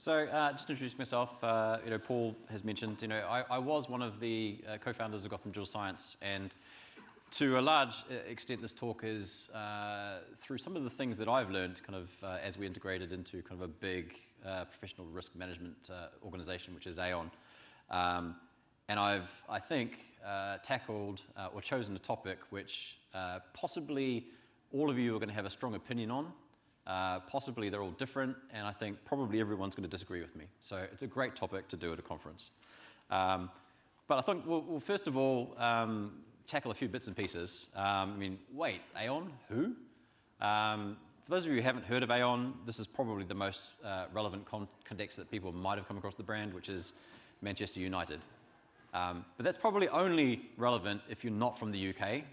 So just to introduce myself, Paul has mentioned, I was one of the co-founders of Gotham Digital Science, and to a large extent this talk is through some of the things that I've learned kind of as we integrated into kind of a big professional risk management organization, which is Aon. And I've, I think, tackled or chosen a topic which possibly all of you are going to have a strong opinion on. Possibly they're all different, and I think probably everyone's going to disagree with me. So it's a great topic to do at a conference. But I think we'll first of all tackle a few bits and pieces. Wait, Aon? Who? For those of you who haven't heard of Aon, this is probably the most relevant context that people might have come across the brand, which is Manchester United. But that's probably only relevant if you're not from the UK.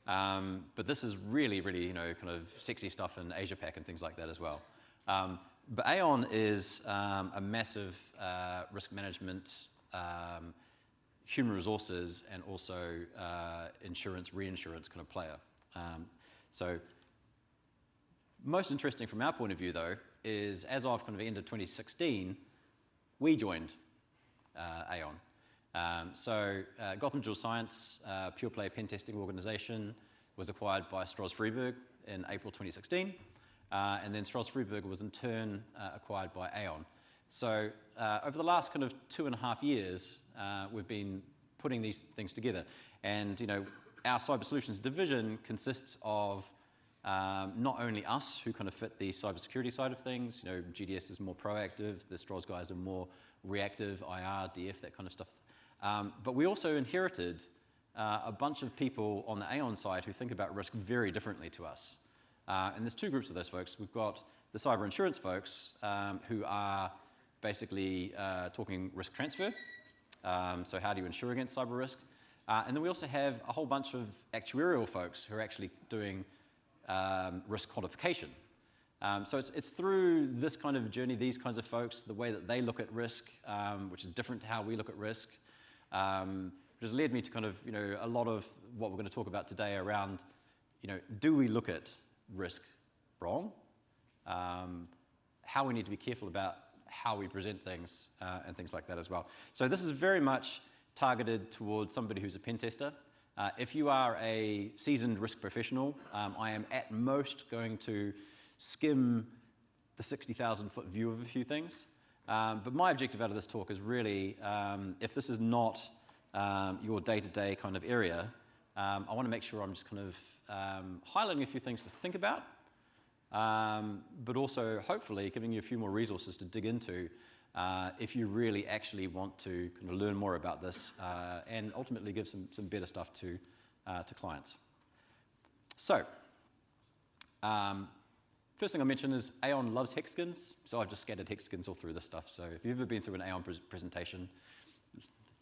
But this is really, kind of sexy stuff in Asia Pac and things like that as well. But Aon is a massive risk management, human resources, and also insurance, reinsurance kind of player. So most interesting from our point of view, though, is as of kind of end of 2016, we joined Aon. Gotham Digital Science, pure play pen testing organization, was acquired by Stroz Friedberg in April 2016. And then Stroz Friedberg was in turn acquired by Aon. So over the last kind of 2.5 years, we've been putting these things together. And our cyber solutions division consists of not only us who kind of fit the cybersecurity side of things. GDS is more proactive, the Stroz guys are more reactive, IR, DF, that kind of stuff. But we also inherited a bunch of people on the Aon side who think about risk very differently to us. And there's two groups of those folks. We've got the cyber insurance folks who are basically talking risk transfer. So how do you insure against cyber risk? And then we also have a whole bunch of actuarial folks who are actually doing risk quantification. So it's through this kind of journey, these kinds of folks, the way that they look at risk, which is different to how we look at risk, which has led me to kind of, a lot of what we're going to talk about today around, do we look at risk wrong? How we need to be careful about how we present things and things like that as well. So this is very much targeted towards somebody who's a pen tester. If you are a seasoned risk professional, I am at most going to skim the 60,000-foot view of a few things. But my objective out of this talk is really, if this is not your day-to-day kind of area, I want to make sure I'm just kind of highlighting a few things to think about, but also hopefully giving you a few more resources to dig into if you really actually want to kind of learn more about this and ultimately give some better stuff to clients. So, first thing I mention is Aon loves hexagons, so I've just scattered hexagons all through this stuff. So if you've ever been through an Aon presentation,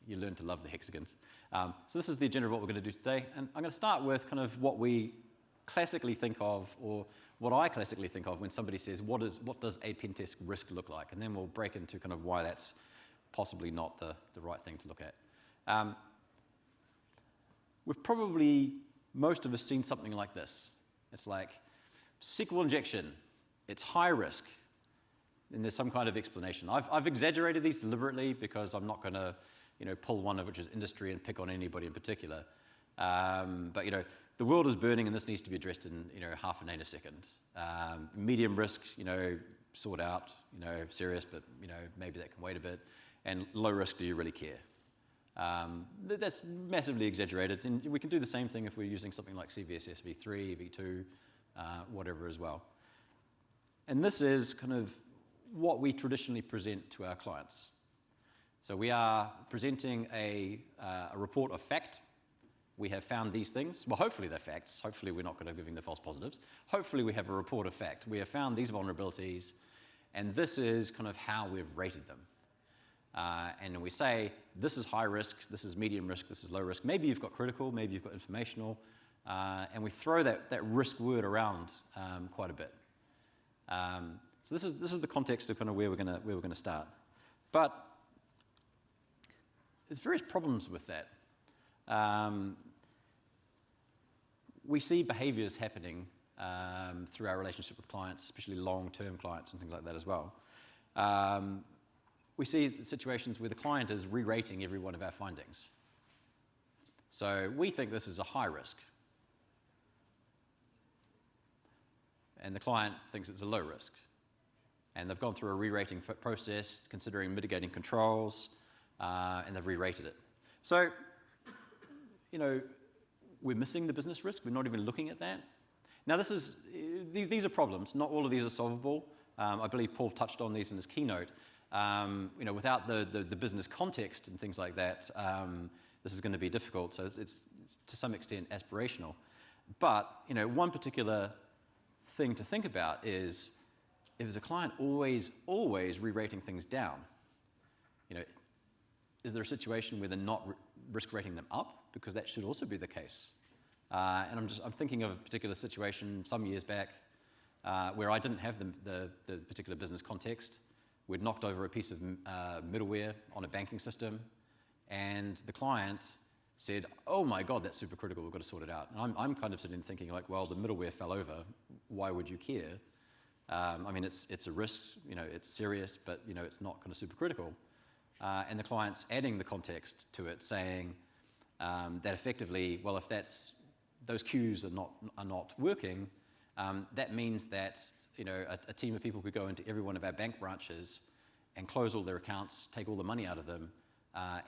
you learn to love the hexagons. So this is the agenda of what we're going to do today. And I'm going to start with kind of what we classically think of, or what I classically think of when somebody says, what does a pen test risk look like? And then we'll break into kind of why that's possibly not the right thing to look at. We've probably, most of us, seen something like this. It's like SQL injection, it's high risk, and there's some kind of explanation. I've exaggerated these deliberately because I'm not going to pull one of which is industry and pick on anybody in particular. But the world is burning and this needs to be addressed in half a nanosecond. Medium risk, sort out, serious, but maybe that can wait a bit. And low risk, do you really care? That's massively exaggerated, and we can do the same thing if we're using something like CVSS v3, v2, whatever as well. And this is kind of what we traditionally present to our clients. So we are presenting a report of fact. We have found these things. Well, hopefully they're facts. Hopefully we're not going to give the false positives. Hopefully we have a report of fact. We have found these vulnerabilities, and this is kind of how we've rated them. And we say, this is high risk, this is medium risk, this is low risk. Maybe you've got critical, maybe you've got informational, and we throw that risk word around quite a bit. So this is the context of kind of where we're going to start. But there's various problems with that. We see behaviors happening through our relationship with clients, especially long-term clients and things like that as well. we see situations where the client is re-rating every one of our findings. So we think this is a high risk, and the client thinks it's a low risk. And they've gone through a re-rating process, considering mitigating controls, and they've re-rated it. So, we're missing the business risk. We're not even looking at that. Now, these are problems. Not all of these are solvable. I believe Paul touched on these in his keynote. Without the business context and things like that, this is going to be difficult. So it's to some extent aspirational. But one particular thing to think about is, if there's a client always re-rating things down, is there a situation where they're not risk rating them up? Because that should also be the case. And I'm thinking of a particular situation some years back where I didn't have the particular business context. We'd knocked over a piece of middleware on a banking system, and the client said, "Oh my God, that's super critical. We've got to sort it out." And I'm kind of sitting thinking like, well, the middleware fell over. Why would you care? I mean, it's a risk. It's serious, but it's not kind of super critical. And the client's adding the context to it, saying that effectively, well, if those queues are not working, that means that a team of people could go into every one of our bank branches and close all their accounts, take all the money out of them,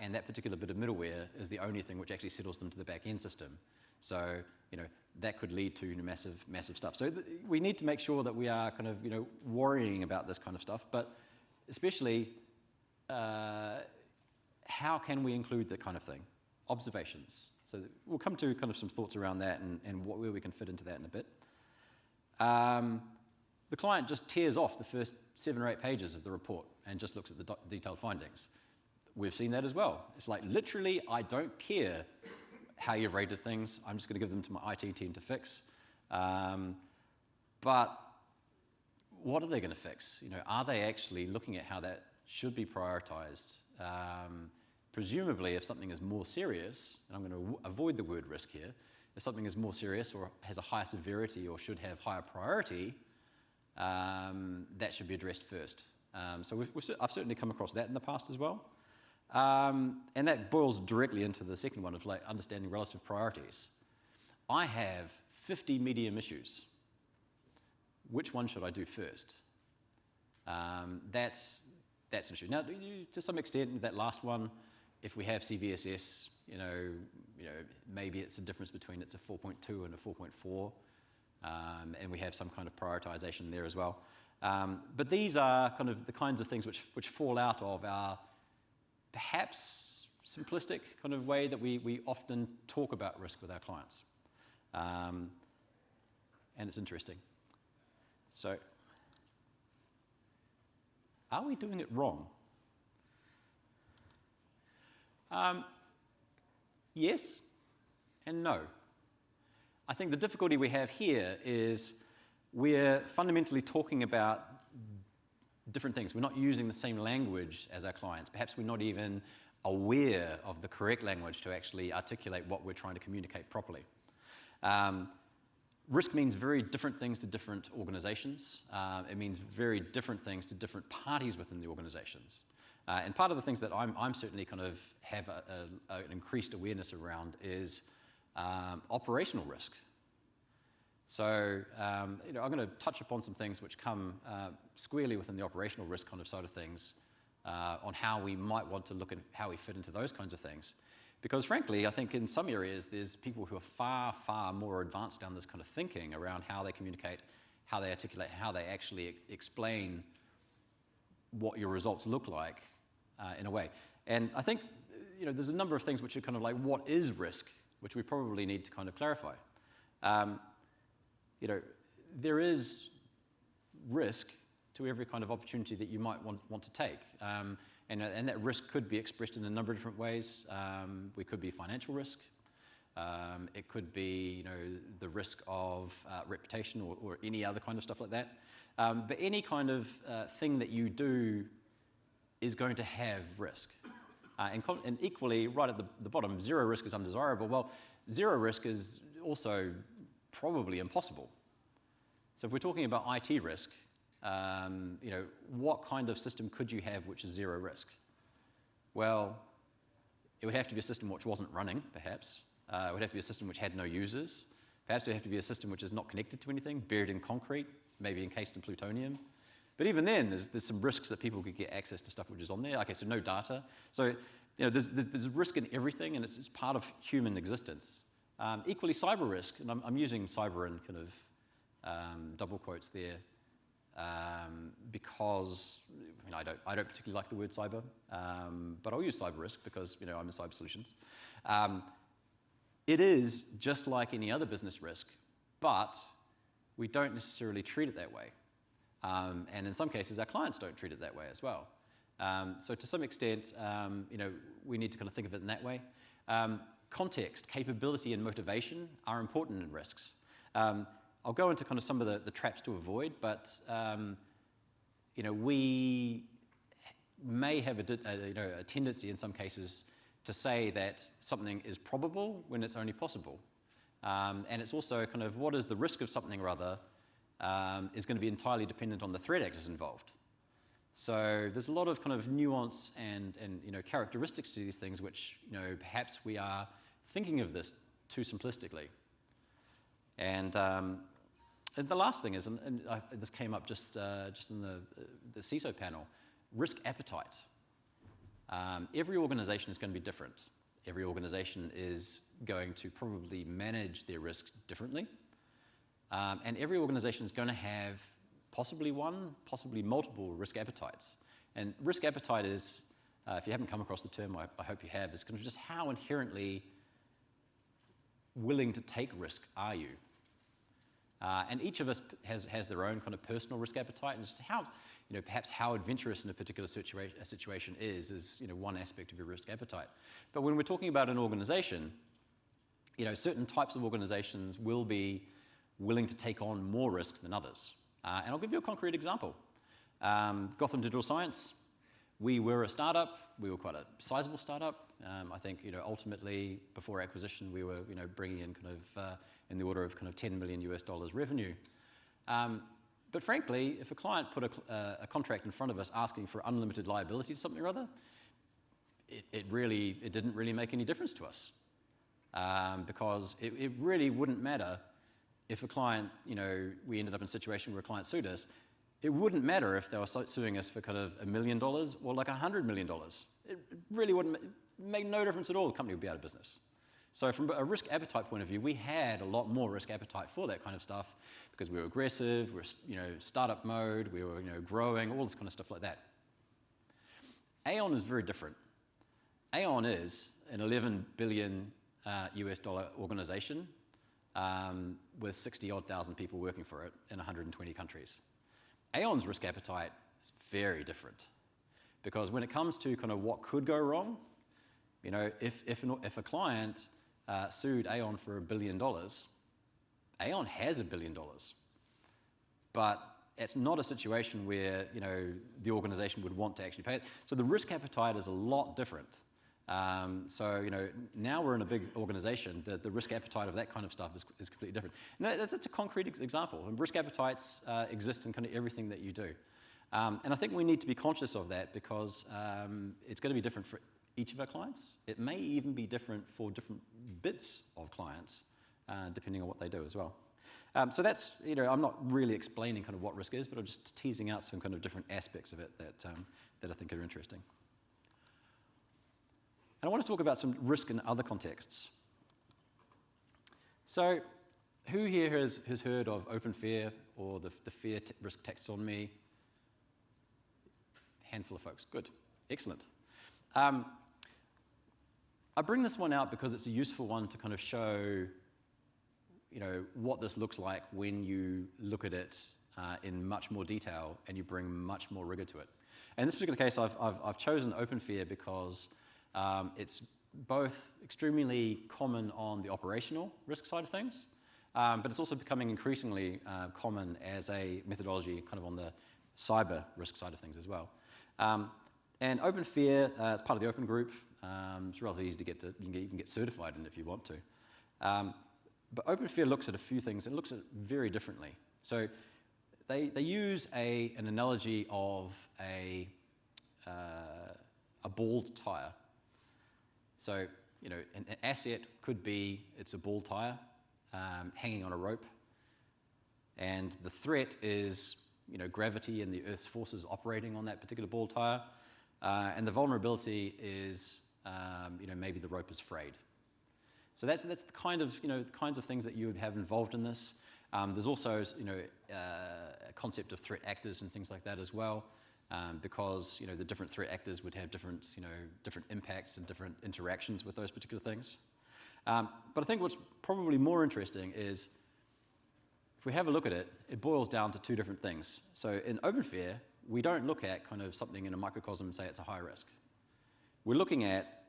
and that particular bit of middleware is the only thing which actually settles them to the back end system. So that could lead to massive stuff. So we need to make sure that we are kind of worrying about this kind of stuff, but especially how can we include that kind of thing? Observations. So we'll come to kind of some thoughts around that and where we can fit into that in a bit. The client just tears off the first 7 or 8 pages of the report and just looks at the detailed findings. We've seen that as well. It's like, literally, I don't care how you've rated things. I'm just going to give them to my IT team to fix. But what are they going to fix? Are they actually looking at how that should be prioritized? Presumably, if something is more serious, and I'm going to avoid the word risk here, if something is more serious or has a higher severity or should have higher priority, that should be addressed first. So I've certainly come across that in the past as well. And that boils directly into the second one of understanding relative priorities. I have 50 medium issues. Which one should I do first? That's an issue. Now, to some extent, that last one, if we have CVSS, maybe it's a difference between it's a 4.2 and a 4.4, and we have some kind of prioritization there as well. But these are kind of the kinds of things which fall out of our perhaps simplistic kind of way that we often talk about risk with our clients. And it's interesting. So, are we doing it wrong? Yes and no. I think the difficulty we have here is we're fundamentally talking about different things. We're not using the same language as our clients. Perhaps we're not even aware of the correct language to actually articulate what we're trying to communicate properly. Risk means very different things to different organizations. It means very different things to different parties within the organizations. And part of the things that I'm certainly kind of have an increased awareness around is operational risk. So I'm going to touch upon some things which come squarely within the operational risk kind of side of things on how we might want to look at how we fit into those kinds of things. Because frankly, I think in some areas there's people who are far, far more advanced down this kind of thinking around how they communicate, how they articulate, how they actually explain what your results look like in a way. And I think there's a number of things which are kind of like, what is risk, which we probably need to kind of clarify. There is risk to every kind of opportunity that you might want to take. And that risk could be expressed in a number of different ways. We could be financial risk. It could be the risk of reputation or any other kind of stuff like that. But any kind of thing that you do is going to have risk. And equally, right at the bottom, zero risk is undesirable. Well, zero risk is also probably impossible. So if we're talking about IT risk, what kind of system could you have which is zero risk? Well, it would have to be a system which wasn't running, perhaps. It would have to be a system which had no users. Perhaps it would have to be a system which is not connected to anything, buried in concrete, maybe encased in plutonium. But even then, there's some risks that people could get access to stuff which is on there. Okay, so no data. So there's risk in everything, and it's part of human existence. Equally, cyber risk, and I'm using cyber in kind of double quotes there, because I don't particularly like the word cyber, but I'll use cyber risk because I'm in cyber solutions. It is just like any other business risk, but we don't necessarily treat it that way. And in some cases, our clients don't treat it that way as well. So to some extent, we need to kind of think of it in that way. Context, capability, and motivation are important in risks. I'll go into kind of some of the traps to avoid, but we may have a tendency in some cases to say that something is probable when it's only possible. And it's also kind of what is the risk of something or other is going to be entirely dependent on the threat actors involved. So there's a lot of kind of nuance and characteristics to these things which perhaps we are thinking of this too simplistically. And the last thing is, and this came up just in the CISO panel, risk appetite. Every organization is going to be different. Every organization is going to probably manage their risks differently. And every organization is going to have possibly one, possibly multiple risk appetites. And risk appetite is, if you haven't come across the term, I hope you have, is kind of just how inherently willing to take risk are you? And each of us has their own kind of personal risk appetite, and just how, perhaps how adventurous in a particular situation is one aspect of your risk appetite. But when we're talking about an organization, certain types of organizations will be willing to take on more risk than others. And I'll give you a concrete example. Gotham Digital Science, we were a startup. We were quite a sizable startup. I think, ultimately, before acquisition, we were, bringing in kind of in the order of kind of $10 million revenue. But frankly, if a client put a contract in front of us asking for unlimited liability to something or other, it didn't really make any difference to us, because it really wouldn't matter if a client, we ended up in a situation where a client sued us. It wouldn't matter if they were suing us for kind of $1 million or like $100 million. It really wouldn't make no difference at all. The company would be out of business. So from a risk appetite point of view, we had a lot more risk appetite for that kind of stuff because we were aggressive, we were startup mode, we were growing, all this kind of stuff like that. Aon is very different. Aon is an $11 billion US dollar organization with 60-odd thousand people working for it in 120 countries. Aon's risk appetite is very different because when it comes to kind of what could go wrong, if a client sued Aon for $1 billion, Aon has $1 billion, but it's not a situation where the organization would want to actually pay it. So the risk appetite is a lot different. So now we're in a big organization. The risk appetite of that kind of stuff is completely different. And that's a concrete example. And risk appetites exist in kind of everything that you do. And I think we need to be conscious of that because it's going to be different for each of our clients. It may even be different for different bits of clients, depending on what they do as well. So that's, I'm not really explaining kind of what risk is, but I'm just teasing out some kind of different aspects of it that I think are interesting. And I want to talk about some risk in other contexts. So who here has heard of open FAIR or the FAIR risk taxonomy? Handful of folks. Good. Excellent. I bring this one out because it's a useful one to kind of show what this looks like when you look at it in much more detail and you bring much more rigor to it. In this particular case, I've chosen open FAIR because it's both extremely common on the operational risk side of things, but it's also becoming increasingly common as a methodology kind of on the cyber risk side of things as well. And open FAIR, it's part of the open group. It's relatively easy to get to. You can get certified in it if you want to. But open FAIR looks at a few things. It looks at it very differently. So they use an analogy of a bald tire. So, an asset could be, it's a bald tire hanging on a rope, and the threat is, gravity and the Earth's forces operating on that particular bald tire, and the vulnerability is, maybe the rope is frayed. So that's the kind of, the kinds of things that you would have involved in this. There's also, a concept of threat actors and things like that as well, because, the different threat actors would have different, different impacts and different interactions with those particular things. But I think what's probably more interesting is, if we have a look at it, it boils down to two different things. So in OpenFair, we don't look at kind of something in a microcosm and say it's a high risk. We're looking at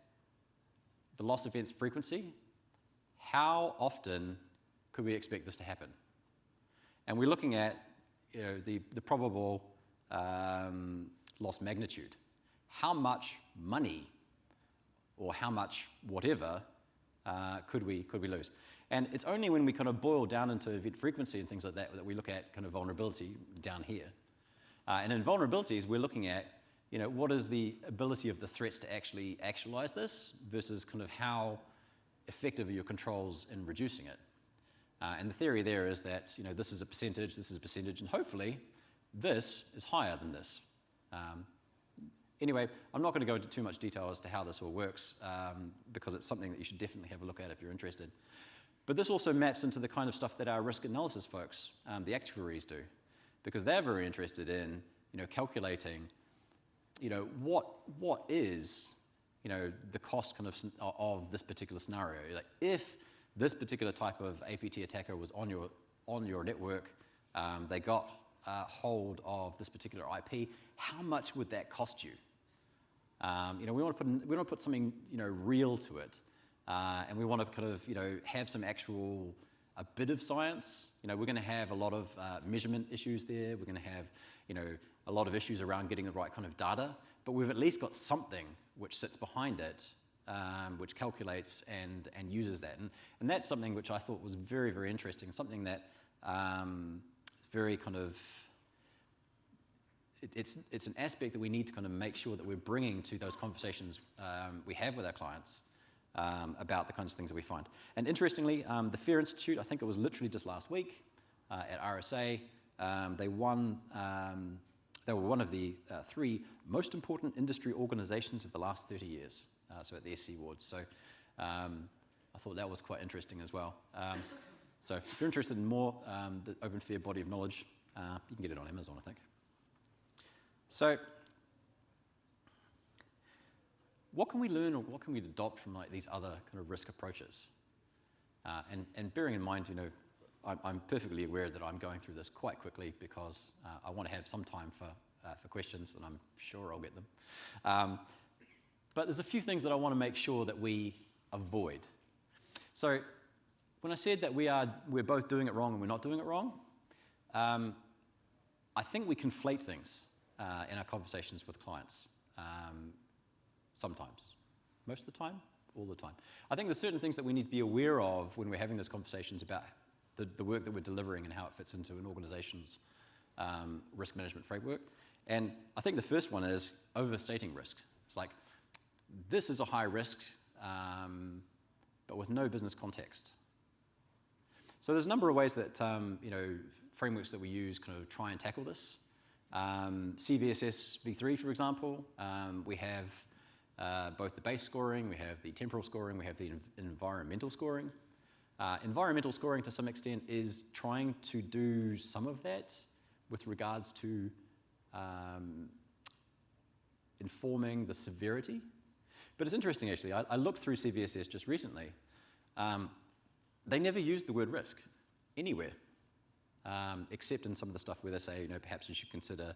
the loss events frequency. How often could we expect this to happen? And we're looking at the probable loss magnitude. How much money or how much whatever could we lose? And it's only when we kind of boil down into event frequency and things like that that we look at kind of vulnerability down here. And in vulnerabilities, we're looking at what is the ability of the threats to actually actualize this versus kind of how effective are your controls in reducing it. And the theory there is that this is a percentage, and hopefully this is higher than this. Anyway, I'm not going to go into too much detail as to how this all works because it's something that you should definitely have a look at if you're interested. But this also maps into the kind of stuff that our risk analysis folks, the actuaries, do, because they're very interested in calculating what is the cost kind of this particular scenario. Like if this particular type of APT attacker was on your network, they got hold of this particular IP, how much would that cost you? We want to put something real to it, and we want to kind of have some actual a bit of science. We're going to have a lot of measurement issues there. We're going to have a lot of issues around getting the right kind of data, but we've at least got something which sits behind it, which calculates and uses that, and that's something which I thought was very, very interesting. Something that very kind of it's an aspect that we need to kind of make sure that we're bringing to those conversations we have with our clients about the kinds of things that we find. And interestingly, the FAIR Institute, I think it was literally just last week at RSA, they won. They were one of the 3 most important industry organizations of the last 30 years, so at the SC Awards. So I thought that was quite interesting as well. So if you're interested in more, the OpenFair body of knowledge, you can get it on Amazon, I think. So what can we learn or what can we adopt from these other kind of risk approaches? And bearing in mind, I'm perfectly aware that I'm going through this quite quickly because I want to have some time for questions, and I'm sure I'll get them. But there's a few things that I want to make sure that we avoid. So when I said that we're both doing it wrong and we're not doing it wrong, I think we conflate things in our conversations with clients sometimes. Most of the time, all the time. I think there's certain things that we need to be aware of when we're having those conversations about the work that we're delivering and how it fits into an organization's risk management framework. And I think the first one is overstating risk. It's like, this is a high risk, but with no business context. So there's a number of ways that frameworks that we use kind of try and tackle this. CVSS v3, for example, we have both the base scoring, we have the temporal scoring, we have the environmental scoring. Environmental scoring, to some extent, is trying to do some of that with regards to informing the severity. But it's interesting, actually. I looked through CVSS just recently. They never used the word risk anywhere, except in some of the stuff where they say, perhaps you should consider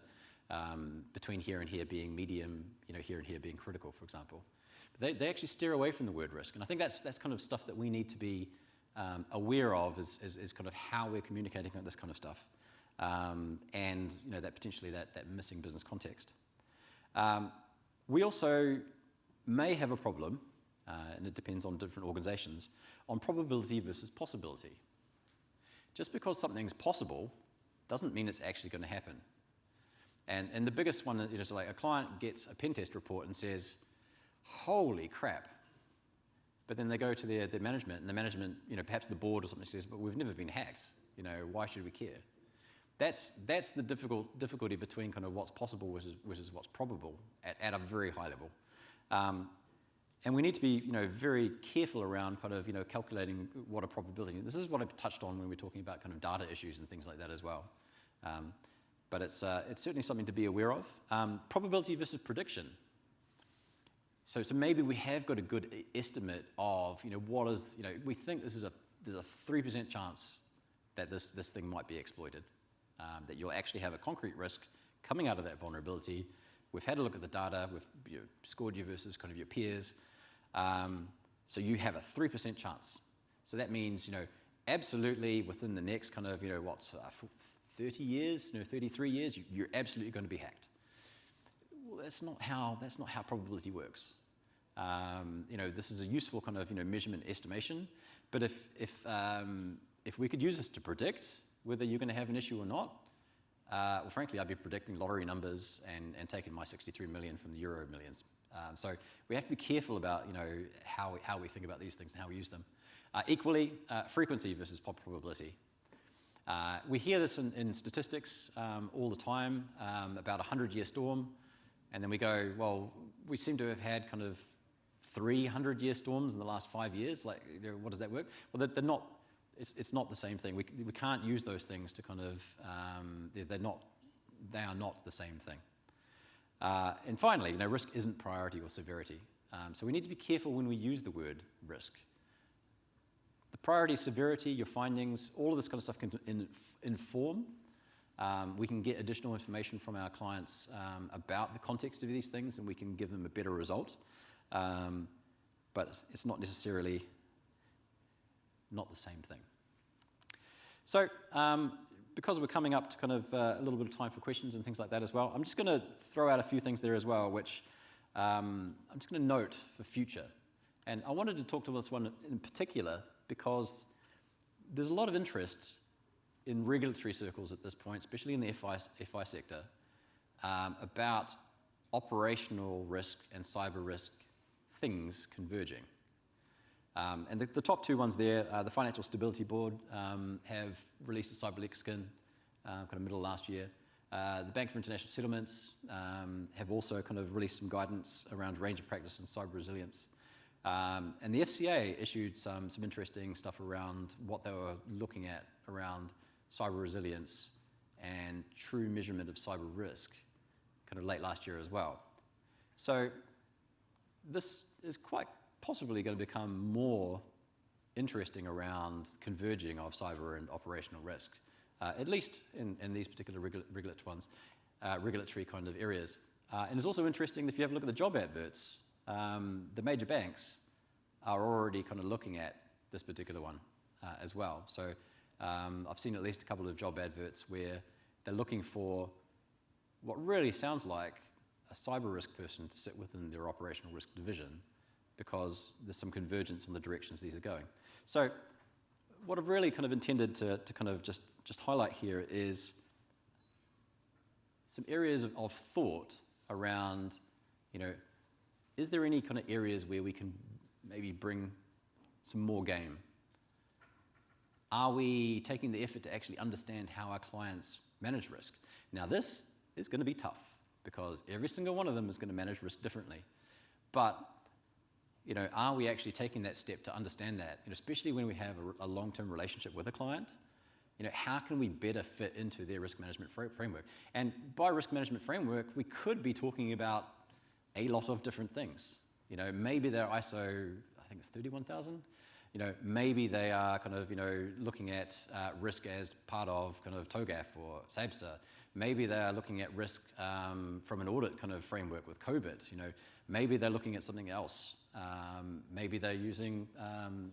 between here and here being medium, here and here being critical, for example. But they actually steer away from the word risk. And I think that's kind of stuff that we need to be aware of is kind of how we're communicating about this kind of stuff, and that potentially that missing business context. We also may have a problem, and it depends on different organizations, on probability versus possibility. Just because something's possible doesn't mean it's actually going to happen. And the biggest one is like a client gets a pen test report and says, holy crap. But then they go to their management, and the management, perhaps the board or something says, but we've never been hacked. Why should we care? That's the difficulty between kind of what's possible versus what's probable at a very high level. And we need to be, very careful around kind of, calculating what a probability. This is what I touched on when we were talking about kind of data issues and things like that as well. But it's certainly something to be aware of. Probability versus prediction. So maybe we have got a good estimate of, what is, we think there's a 3% chance that this thing might be exploited, that you'll actually have a concrete risk coming out of that vulnerability. We've had a look at the data, we've scored you versus kind of your peers. So you have a 3% chance. So that means, absolutely within the next kind of, 30 years, 33 years, you're absolutely going to be hacked. Well, that's not how probability works. This is a useful kind of, measurement estimation. But if we could use this to predict whether you're going to have an issue or not, well, frankly, I'd be predicting lottery numbers and taking my 63 million from the Euro millions. So we have to be careful about, how we think about these things and how we use them. Equally, frequency versus probability. We hear this in statistics all the time about a 100-year storm, and then we go, well, we seem to have had kind of 300-year storms in the last 5 years. Like, what does that work? Well, they're not. It's not the same thing. We can't use those things to kind of. They are not the same thing. And finally, risk isn't priority or severity. So we need to be careful when we use the word risk. The priority, severity, your findings, all of this kind of stuff can inform. We can get additional information from our clients about the context of these things, and we can give them a better result. But it's not necessarily not the same thing. So because we're coming up to kind of a little bit of time for questions and things like that as well, I'm just going to throw out a few things there as well, which I'm just going to note for future. And I wanted to talk to this one in particular because there's a lot of interest in regulatory circles at this point, especially in the FI sector, about operational risk and cyber risk things converging. And the top two ones there, the Financial Stability Board have released a cyber lexicon kind of middle of last year. The Bank for International Settlements have also kind of released some guidance around range of practice and cyber resilience. And the FCA issued some interesting stuff around what they were looking at around cyber resilience and true measurement of cyber risk kind of late last year as well. So this is quite possibly going to become more interesting around converging of cyber and operational risk, at least in these particular regulatory kind of areas. And it's also interesting that if you have a look at the job adverts, the major banks are already kind of looking at this particular one as well. So I've seen at least a couple of job adverts where they're looking for what really sounds like a cyber risk person to sit within their operational risk division, because there's some convergence on the directions these are going. So what I've really kind of intended to kind of just highlight here is some areas of thought around, is there any kind of areas where we can maybe bring some more game? Are we taking the effort to actually understand how our clients manage risk? Now this is going to be tough because every single one of them is going to manage risk differently. But are we actually taking that step to understand that? Especially when we have a long-term relationship with a client, how can we better fit into their risk management framework? And by risk management framework, we could be talking about a lot of different things. Maybe they're ISO, I think it's 31,000. Maybe they are kind of, looking at risk as part of kind of TOGAF or SABSA. Maybe they are looking at risk from an audit kind of framework with COBIT. Maybe they're looking at something else. Maybe they're using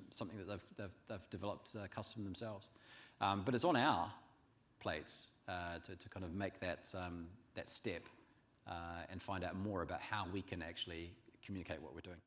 something that they've developed custom themselves. But it's on our plates to kind of make that step and find out more about how we can actually communicate what we're doing.